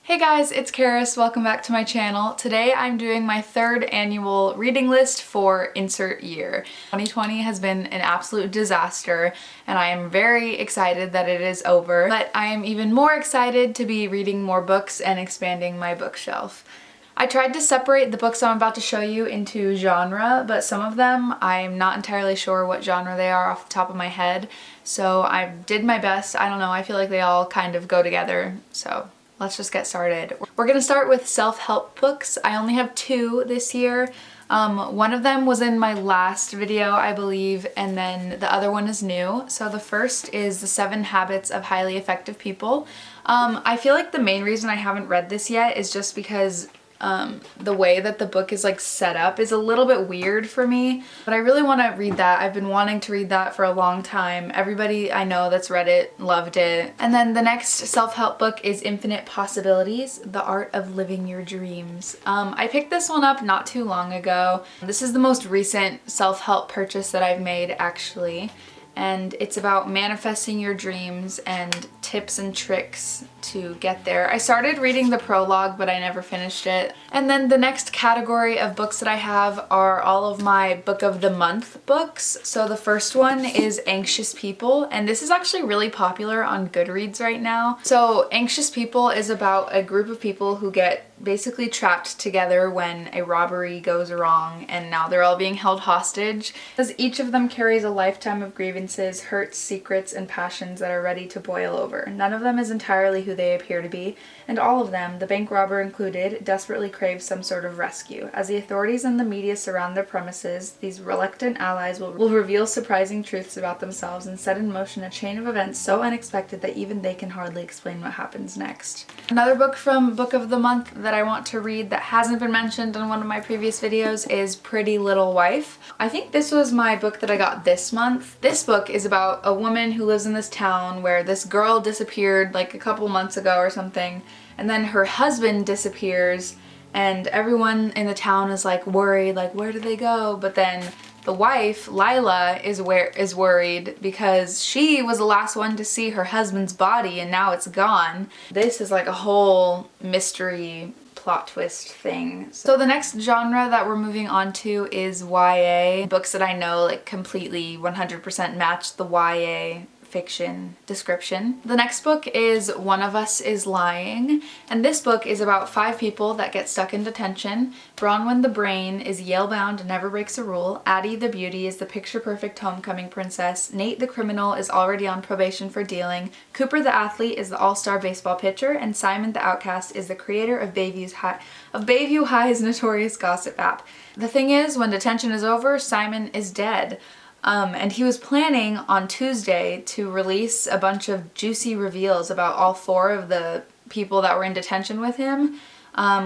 Hey guys, it's Karis. Welcome back to my channel. Today I'm doing my third annual reading list for insert year. 2020 has been an absolute disaster and I am very excited that it is over, but I am even more excited to be reading more books and expanding my bookshelf. I tried to separate the books I'm about to show you into genre, but some of them I'm not entirely sure what genre they are off the top of my head, so I did my best. I don't know, I feel like they all kind of go together, so let's just get started. We're gonna start with self-help books. I only have two this year. One of them was in my last video, I believe, and then the other one is new. So the first is The 7 Habits of Highly Effective People. I feel like the main reason I haven't read this yet is just because the way that the book is like set up is a little bit weird for me, but I really want to read that. I've been wanting to read that for a long time. Everybody I know that's read it loved it. And then the next self-help book is Infinite Possibilities, The Art of Living Your Dreams. I picked this one up not too long ago. This is the most recent self-help purchase that I've made actually. And it's about manifesting your dreams and tips and tricks to get there. I started reading the prologue, but I never finished it. And then the next category of books that I have are all of my Book of the Month books. So the first one is Anxious People, and this is actually really popular on Goodreads right now. So Anxious People is about a group of people who get basically trapped together when a robbery goes wrong, and now they're all being held hostage, because each of them carries a lifetime of grievances, hurts, secrets, and passions that are ready to boil over. None of them is entirely who they appear to be, and all of them, the bank robber included, desperately crave some sort of rescue. As the authorities and the media surround their premises, these reluctant allies will reveal surprising truths about themselves and set in motion a chain of events so unexpected that even they can hardly explain what happens next. Another book from Book of the Month that I want to read that hasn't been mentioned in one of my previous videos is Pretty Little Wife. I think this was my book that I got this month. This book is about a woman who lives in this town where this girl disappeared like a couple months ago or something, and then her husband disappears and everyone in the town is like worried, like where did they go? But then the wife, Lila, is worried because she was the last one to see her husband's body and now it's gone. This is like a whole mystery plot twist thing. So the next genre that we're moving on to is YA. Books that I know like completely 100% match the YA fiction description. The next book is One of Us is Lying, and this book is about 5 people that get stuck in detention. Bronwyn the Brain is Yale-bound and never breaks a rule. Addie the Beauty is the picture-perfect homecoming princess. Nate the Criminal is already on probation for dealing. Cooper the Athlete is the all-star baseball pitcher, and Simon the Outcast is the creator of Bayview High's notorious gossip app. The thing is, when detention is over, Simon is dead. And he was planning on Tuesday to release a bunch of juicy reveals about all 4 of the people that were in detention with him,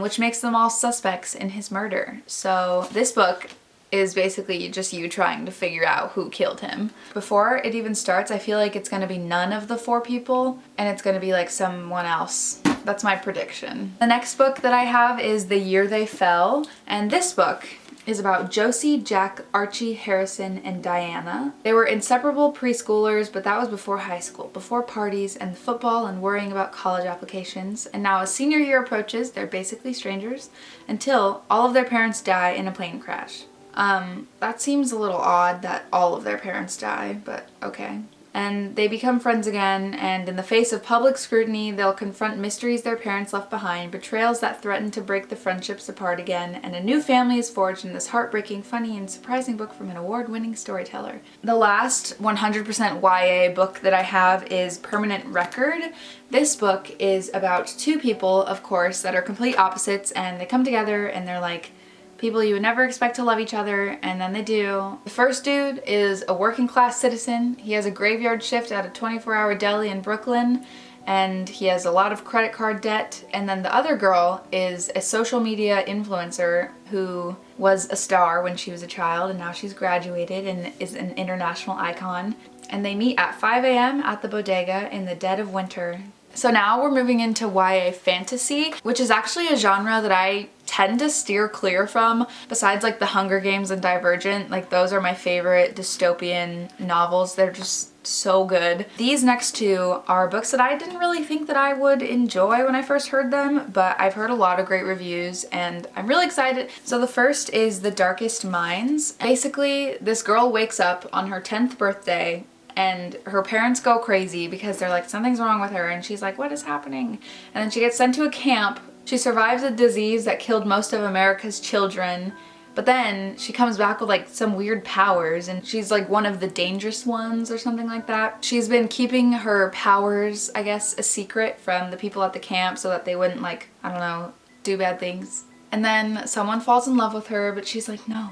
which makes them all suspects in his murder. So this book is basically just you trying to figure out who killed him. Before it even starts, I feel like it's gonna be none of the 4 people, and it's gonna be like someone else. That's my prediction. The next book that I have is The Year They Fell, and this book is about Josie, Jack, Archie, Harrison, and Diana. They were inseparable preschoolers, but that was before high school, before parties and football and worrying about college applications. And now as senior year approaches, they're basically strangers until all of their parents die in a plane crash. That seems a little odd that all of their parents die, but okay. And they become friends again, and in the face of public scrutiny, they'll confront mysteries their parents left behind, betrayals that threaten to break the friendships apart again, and a new family is forged in this heartbreaking, funny, and surprising book from an award-winning storyteller. The last 100% YA book that I have is Permanent Record. This book is about 2 people, of course, that are complete opposites, and they come together and they're like people you would never expect to love each other, and then they do. The first dude is a working class citizen. He has a graveyard shift at a 24-hour deli in Brooklyn, and he has a lot of credit card debt. And then the other girl is a social media influencer who was a star when she was a child, and now she's graduated and is an international icon. And they meet at 5 a.m. at the bodega in the dead of winter. So now we're moving into YA fantasy, which is actually a genre that I tend to steer clear from, besides like The Hunger Games and Divergent. Like those are my favorite dystopian novels. They're just so good. These next two are books that I didn't really think that I would enjoy when I first heard them, but I've heard a lot of great reviews and I'm really excited. So the first is The Darkest Minds. Basically, this girl wakes up on her 10th birthday and her parents go crazy because they're like, something's wrong with her, and she's like, what is happening? And then she gets sent to a camp. She survives a disease that killed most of America's children, but then she comes back with like some weird powers, and she's like one of the dangerous ones or something like that. She's been keeping her powers, I guess, a secret from the people at the camp so that they wouldn't, like, I don't know, do bad things. And then someone falls in love with her, but she's like, no,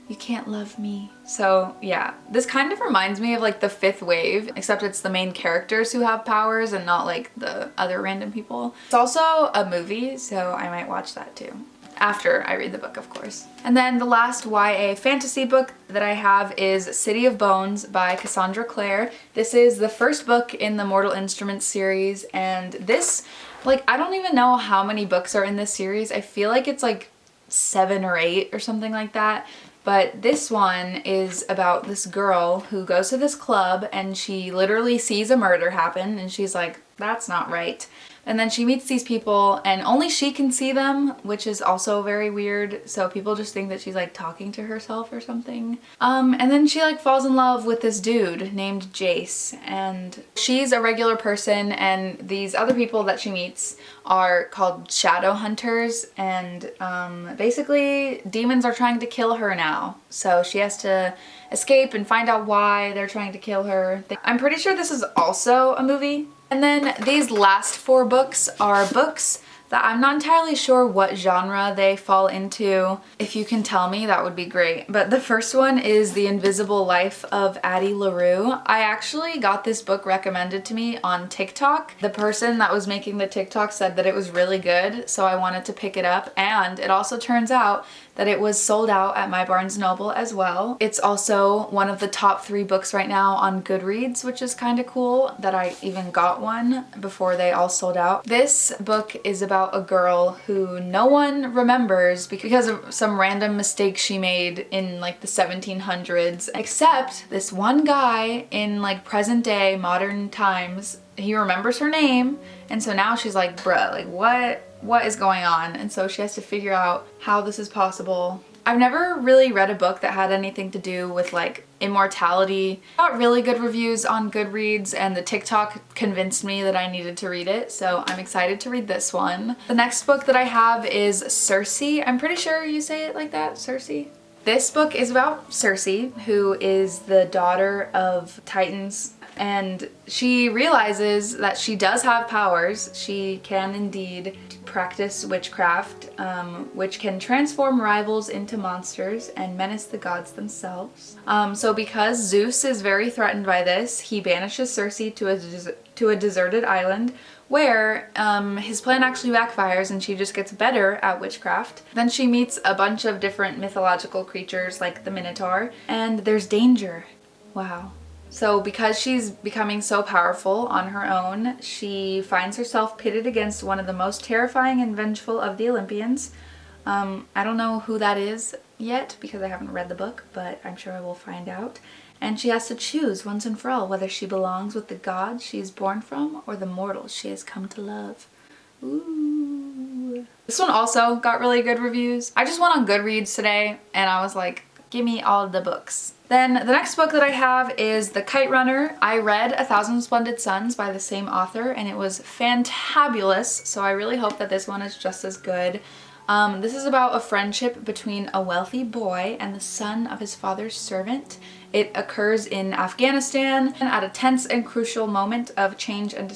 you can't love me. So yeah, this kind of reminds me of like The Fifth Wave, except it's the main characters who have powers and not like the other random people. It's also a movie, so I might watch that too. After I read the book, of course. And then the last YA fantasy book that I have is City of Bones by Cassandra Clare. This is the first book in the Mortal Instruments series, and this, like, I don't even know how many books are in this series. I feel like it's like 7 or 8 or something like that. But this one is about this girl who goes to this club and she literally sees a murder happen and she's like, that's not right. And then she meets these people and only she can see them, which is also very weird. So people just think that she's like talking to herself or something. And then she like falls in love with this dude named Jace, and she's a regular person, and these other people that she meets are called shadow hunters, and basically demons are trying to kill her now. So she has to escape and find out why they're trying to kill her. I'm pretty sure this is also a movie. And then these last 4 books are books that I'm not entirely sure what genre they fall into. If you can tell me, that would be great. But the first one is The Invisible Life of Addie LaRue. I actually got this book recommended to me on TikTok. The person that was making the TikTok said that it was really good, so I wanted to pick it up. And it also turns out that it was sold out at my Barnes & Noble as well. It's also one of the top 3 books right now on Goodreads, which is kind of cool that I even got one before they all sold out. This book is about a girl who no one remembers because of some random mistake she made in like the 1700s, except this one guy in like present day modern times. He remembers her name, and so now she's like, bruh, like what is going on? And so she has to figure out how this is possible. I've never really read a book that had anything to do with like immortality. Got really good reviews on Goodreads, and the TikTok convinced me that I needed to read it, so I'm excited to read this one. The next book that I have is Circe. I'm pretty sure you say it like that, Circe. This book is about Circe, who is the daughter of Titans, and she realizes that she does have powers. She can indeed practice witchcraft, which can transform rivals into monsters and menace the gods themselves. So because Zeus is very threatened by this, he banishes Circe to a deserted island where his plan actually backfires and she just gets better at witchcraft. Then she meets a bunch of different mythological creatures like the Minotaur, and there's danger. Wow. So because she's becoming so powerful on her own, she finds herself pitted against one of the most terrifying and vengeful of the Olympians. I don't know who that is yet because I haven't read the book, but I'm sure I will find out. And she has to choose once and for all whether she belongs with the gods she is born from or the mortals she has come to love. Ooh. This one also got really good reviews. I just went on Goodreads today and I was like, give me all the books. Then the next book that I have is The Kite Runner. I read A Thousand Splendid Suns by the same author and it was fantabulous, so I really hope that this one is just as good. This is about a friendship between a wealthy boy and the son of his father's servant. It occurs in Afghanistan at a tense and crucial moment of change and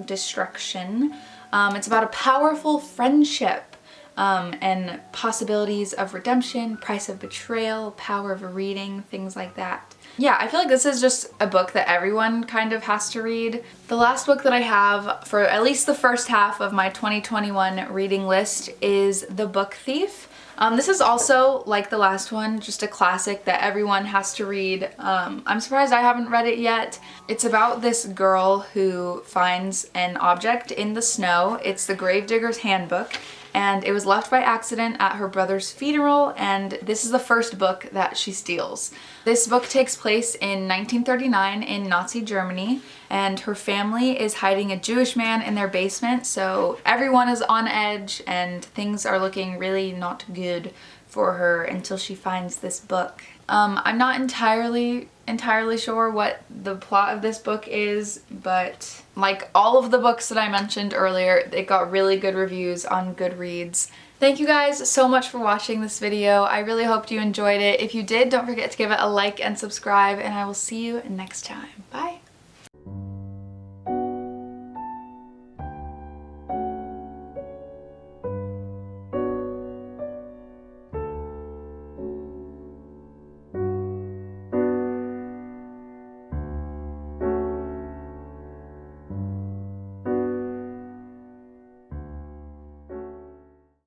destruction. It's about a powerful friendship. And possibilities of redemption, price of betrayal, power of reading, things like that. Yeah, I feel like this is just a book that everyone kind of has to read. The last book that I have for at least the first half of my 2021 reading list is The Book Thief. This is also, like the last one, just a classic that everyone has to read. I'm surprised I haven't read it yet. It's about this girl who finds an object in the snow. It's the Gravedigger's Handbook. and it was left by accident at her brother's funeral, and this is the first book that she steals. This book takes place in 1939 in Nazi Germany, and her family is hiding a Jewish man in their basement, so everyone is on edge and things are looking really not good for her until she finds this book. I'm not entirely sure what the plot of this book is, but like all of the books that I mentioned earlier, it got really good reviews on Goodreads. Thank you guys so much for watching this video. I really hoped you enjoyed it. If you did, don't forget to give it a like and subscribe, and I will see you next time. Bye!